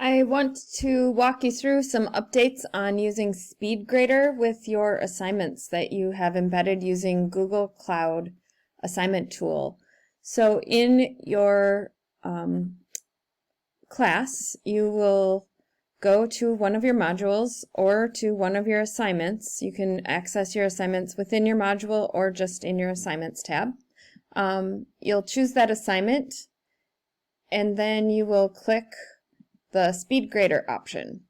I want to walk you through some updates on using SpeedGrader with your assignments that you have embedded using Google Cloud assignment tool. So in your class, you will go to one of your modules or to one of your assignments. You can access your assignments within your module or just in your assignments tab. You'll choose that assignment and then you will click the SpeedGrader option.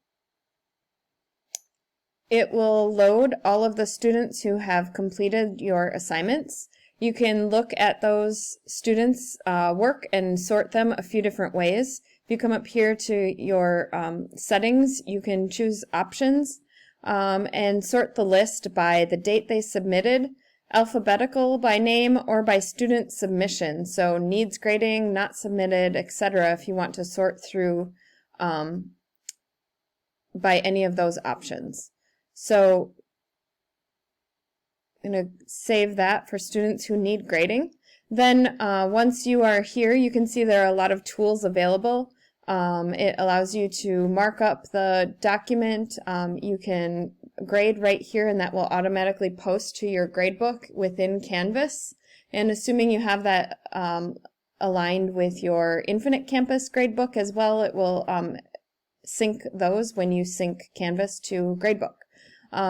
It will load all of the students who have completed your assignments. You can look at those students' work and sort them a few different ways. If you come up here to your settings, you can choose options and sort the list by the date they submitted, alphabetical by name, or by student submission. So needs grading, not submitted, etc. if you want to sort through by any of those options. So I'm going to save that for students who need grading. Then once you are here, you can see there are a lot of tools available. It allows you to mark up the document. You can grade right here, and that will automatically post to your gradebook within Canvas. And assuming you have that aligned with your Infinite Campus gradebook as well, it will sync those when you sync Canvas to gradebook.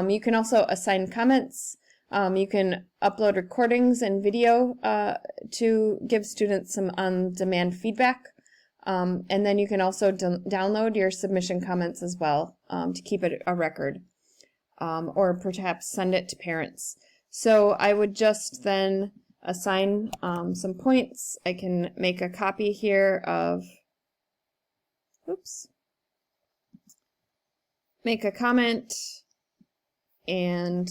You can also assign comments. You can upload recordings and video to give students some on-demand feedback. And then you can also download your submission comments as well to keep it a record, or perhaps send it to parents. So I would just then assign some points. I can make a copy here of, make a comment and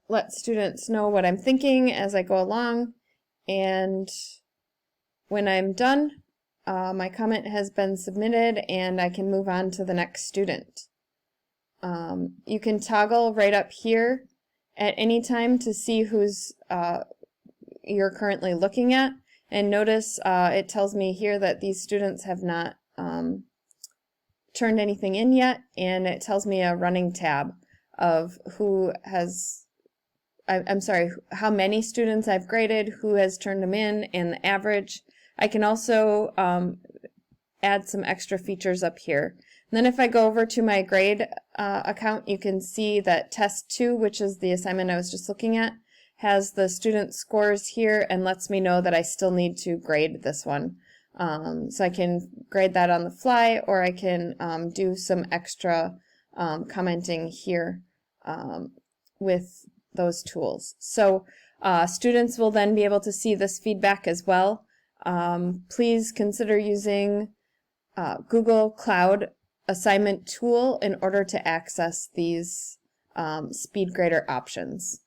let students know what I'm thinking as I go along. And when I'm done, my comment has been submitted and I can move on to the next student. You can toggle right up here at any time to see who's you're currently looking at. And notice it tells me here that these students have not turned anything in yet, and it tells me a running tab of who has, I'm sorry, how many students I've graded, who has turned them in, and the average. I can also add some extra features up here. And then if I go over to my grade account, you can see that test 2, which is the assignment I was just looking at, has the student scores here and lets me know that I still need to grade this one. So I can grade that on the fly, or I can do some extra commenting here with those tools. So students will then be able to see this feedback as well. Please consider using Google Cloud assignment tool in order to access these SpeedGrader options.